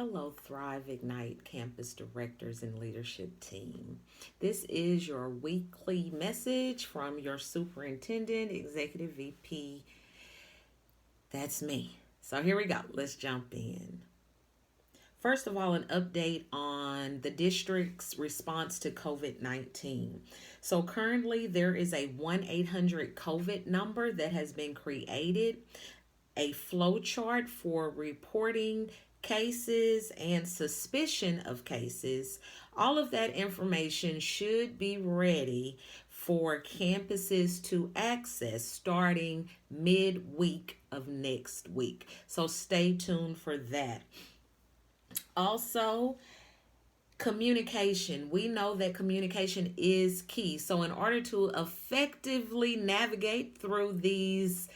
Hello, Thrive Ignite Campus Directors and Leadership Team. This is your weekly message from your Superintendent, Executive VP. That's me. So here we go. Let's jump in. First of all, an update on the district's response to COVID 19. So, currently, there is a 1-800 COVID number that has been created, a flow chart for reporting cases and suspicion of cases. All of that information should be ready for campuses to access starting midweek of next week. So stay tuned for that. Also, communication. We know that communication is key. So, in order to effectively navigate through these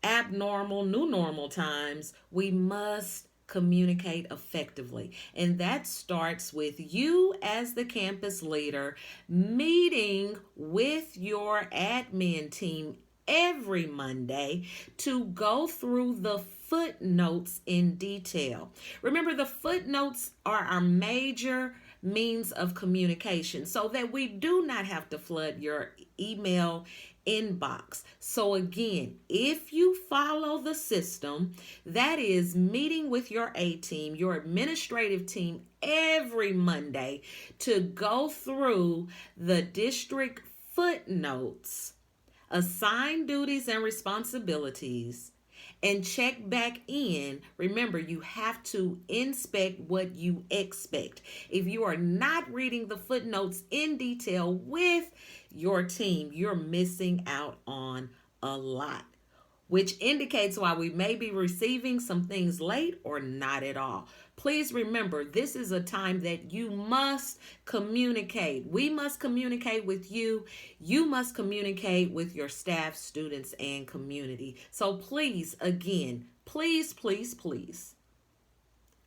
abnormal, new normal times, we must communicate effectively. And that starts with you as the campus leader meeting with your admin team every Monday to go through the footnotes in detail. Remember, the footnotes are our major means of communication so that we do not have to flood your email inbox. So again, if you follow the system, that is meeting with your A team, your administrative team every Monday to go through the district footnotes, assign duties and responsibilities, and check back in. Remember, you have to inspect what you expect. If you are not reading the footnotes in detail with your team, you're missing out on a lot, which indicates why we may be receiving some things late or not at all. Please remember, this is a time that you must communicate. We must communicate with you. You must communicate with your staff, students, and community. So please, again, please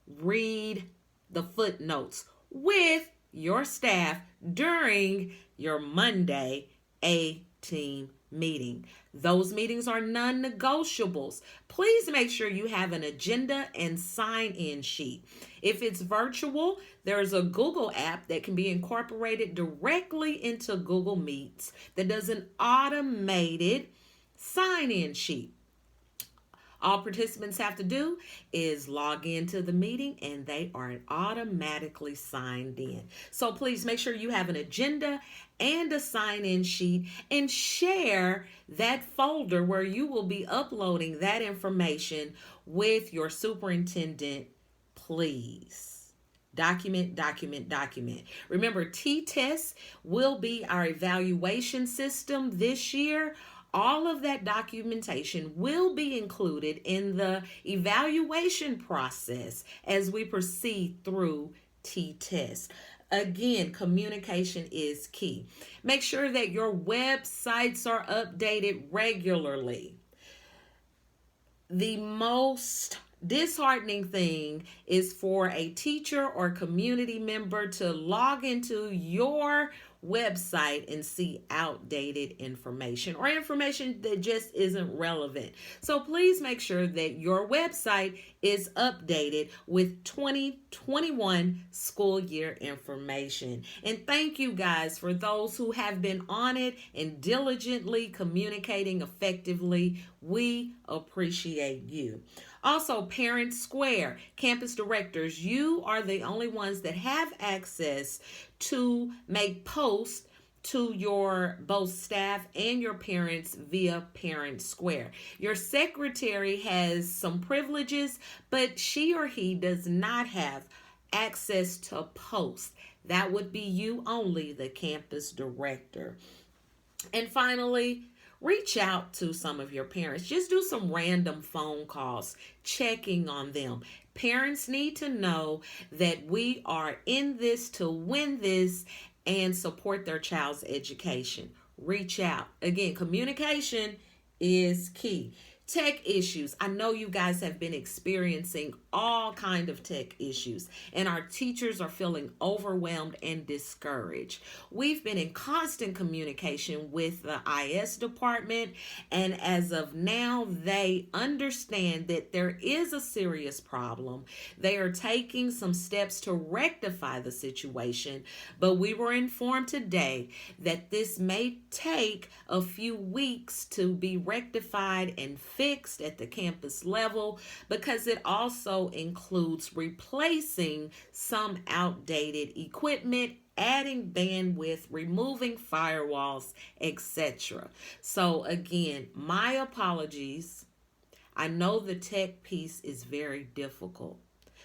read the footnotes with your staff during your Monday A team meeting. Those meetings are non-negotiables. Please make sure you have an agenda and sign-in sheet. If it's virtual, there's a Google app that can be incorporated directly into Google Meets that does an automated sign-in sheet. All participants have to do is log into the meeting and they are automatically signed in. So please make sure you have an agenda and a sign-in sheet and share that folder where you will be uploading that information with your superintendent, please. Document. Remember, T-Test will be our evaluation system this year. All of that documentation will be included in the evaluation process as we proceed through T-Test. Again, communication is key. Make sure that your websites are updated regularly. The most disheartening thing is for a teacher or community member to log into your website and see outdated information or information that just isn't relevant. So please make sure that your website is updated with 2021 school year information. And thank you guys for those who have been on it and diligently communicating effectively. We appreciate you. Also, Parent Square, campus directors, you are the only ones that have access to make posts to your both staff and your parents via Parent Square. Your secretary has some privileges, but she or he does not have access to posts. That would be you only, the campus director. And finally, reach out to some of your parents. Just do some random phone calls, checking on them. Parents need to know that we are in this to win this and support their child's education. Reach out. Again, communication is key. Tech issues. I know you guys have been experiencing all kind of tech issues, and our teachers are feeling overwhelmed and discouraged. We've been in constant communication with the IS department, and as of now, they understand that there is a serious problem. They are taking some steps to rectify the situation, but we were informed today that this may take a few weeks to be rectified and fixed at the campus level, because it also includes replacing some outdated equipment, adding bandwidth, removing firewalls, etc. So again, my apologies. I know the tech piece is very difficult,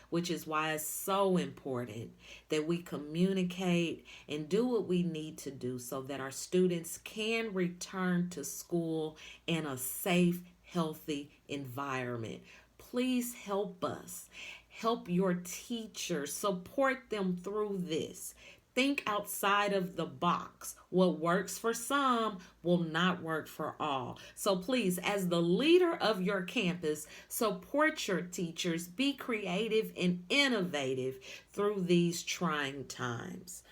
which is why it's so important that we communicate and do what we need to do so that our students can return to school in a safe, healthy environment. Please help us. Help your teachers. Support them through this. Think outside of the box. What works for some will not work for all. So please, as the leader of your campus, support your teachers. Be creative and innovative through these trying times.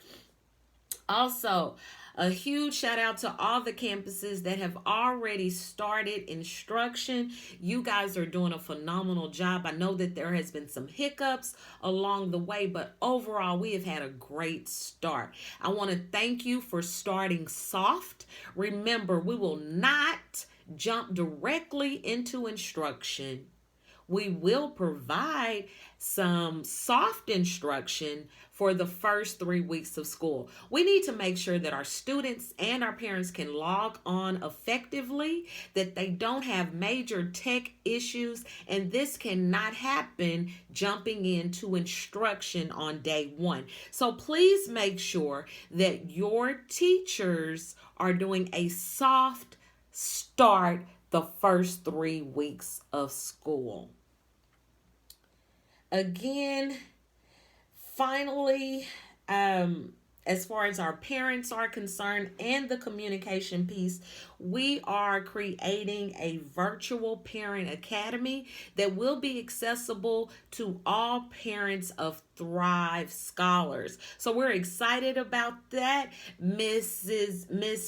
Also, a huge shout out to all the campuses that have already started instruction. You guys are doing a phenomenal job. I know that there has been some hiccups along the way, but overall we have had a great start. I want to thank you for starting soft. Remember, we will not jump directly into instruction. We will provide some soft instruction for the first 3 weeks of school. We need to make sure that our students and our parents can log on effectively, that they don't have major tech issues, and this cannot happen jumping into instruction on day one. So please make sure that your teachers are doing a soft start the first 3 weeks of school. Again, finally, as far as our parents are concerned and the communication piece, we are creating a virtual parent academy that will be accessible to all parents of Thrive Scholars. So we're excited about that. Miss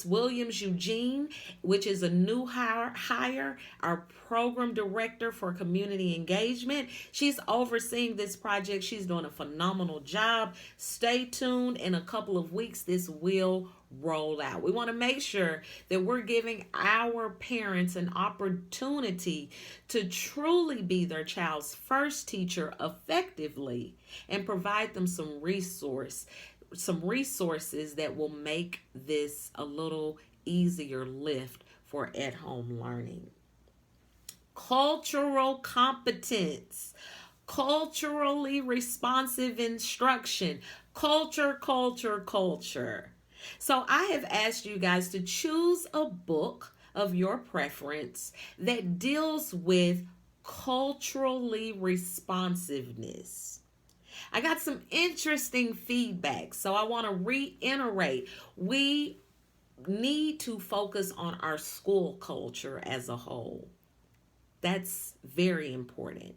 Williams Eugene, which is a new hire, our program director for community engagement. She's overseeing this project. She's doing a phenomenal job. Stay tuned. In a couple of weeks, this will roll out. We want to make sure that we're giving our parents an opportunity to truly be their child's first teacher effectively and provide them some resources that will make this a little easier lift for at-home learning. Cultural competence, culturally responsive instruction, culture. So I have asked you guys to choose a book of your preference that deals with culturally responsiveness. I got some interesting feedback, so I want to reiterate. We need to focus on our school culture as a whole. That's very important.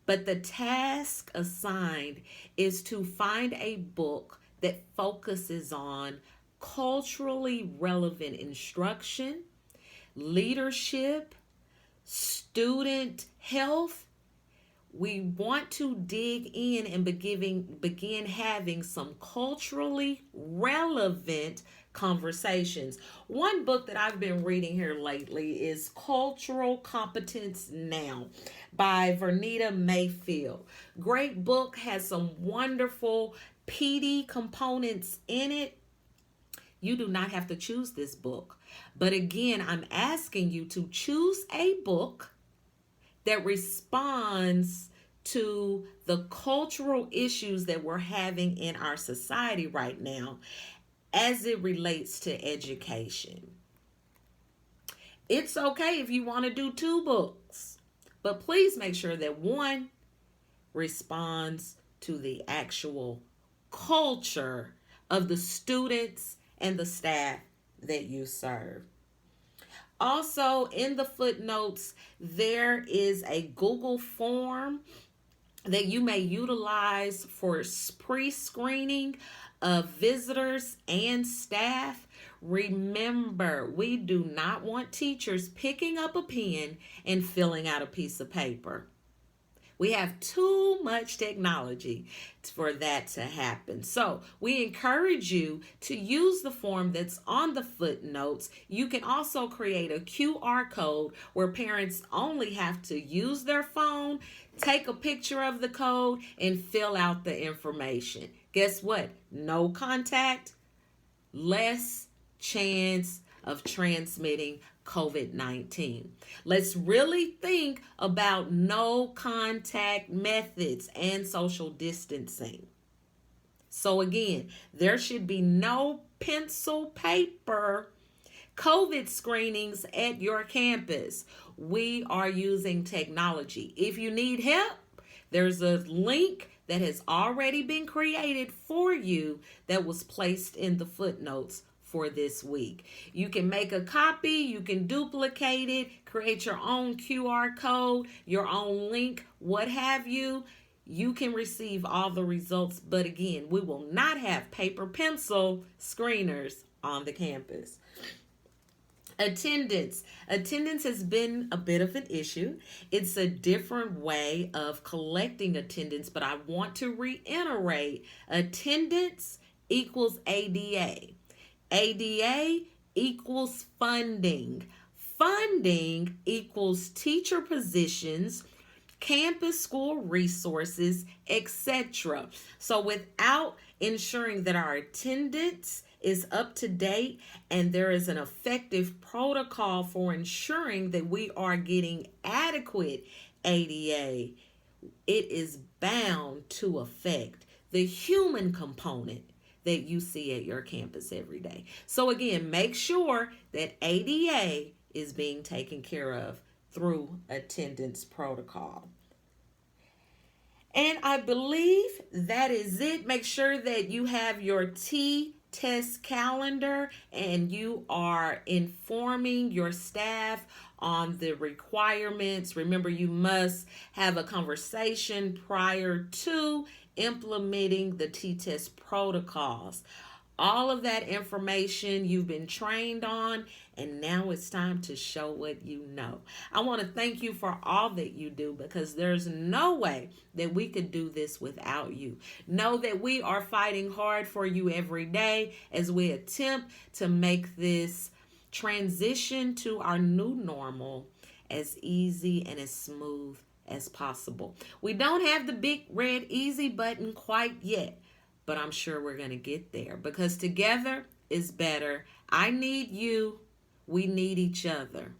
But the task assigned is to find a book that focuses on culturally relevant instruction, leadership, student health. We want to dig in and begin having some culturally relevant conversations. One book that I've been reading here lately is Cultural Competence Now by Vernita Mayfield. Great book, has some wonderful PD components in it. You do not have to choose this book. But again, I'm asking you to choose a book that responds to the cultural issues that we're having in our society right now as it relates to education. It's okay if you want to do 2 books, but please make sure that one responds to the actual culture of the students and the staff that you serve. Also, in the footnotes, there is a Google form that you may utilize for pre-screening of visitors and staff. Remember, we do not want teachers picking up a pen and filling out a piece of paper. We have too much technology for that to happen. So we encourage you to use the form that's on the footnotes. You can also create a QR code where parents only have to use their phone, take a picture of the code, and fill out the information. Guess what? No contact, less chance of transmitting COVID-19. Let's really think about no contact methods and social distancing. So again, there should be no pencil paper COVID screenings at your campus. We are using technology. If you need help, there's a link that has already been created for you that was placed in the footnotes for this week. You can make a copy, you can duplicate it, create your own QR code, your own link, what have you. You can receive all the results, but again, we will not have paper pencil screeners on the campus. Attendance. Attendance has been a bit of an issue. It's a different way of collecting attendance, but I want to reiterate attendance equals ADA. ADA equals funding. Funding equals teacher positions, campus school resources, etc. So without ensuring that our attendance is up to date and there is an effective protocol for ensuring that we are getting adequate ADA, it is bound to affect the human component that you see at your campus every day. So again, make sure that ADA is being taken care of through attendance protocol. And I believe that is it. Make sure that you have your test calendar and you are informing your staff on the requirements. Remember, you must have a conversation prior to implementing the T-test protocols. All of that information you've been trained on, and now it's time to show what you know. I want to thank you for all that you do because there's no way that we could do this without you. Know that we are fighting hard for you every day as we attempt to make this transition to our new normal as easy and as smooth as possible. We don't have the big red easy button quite yet, but I'm sure we're going to get there because together is better. I need you. We need each other.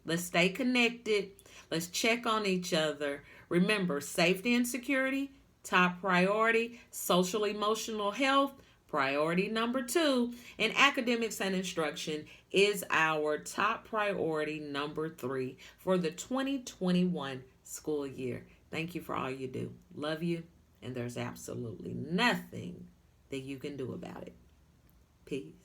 Let's stay connected. Let's check on each other. Remember, safety and security, top priority. Social emotional health, priority number 2. And academics and instruction is our top priority number 3 for the 2021 school year. Thank you for all you do. Love you. And there's absolutely nothing that you can do about it. Peace.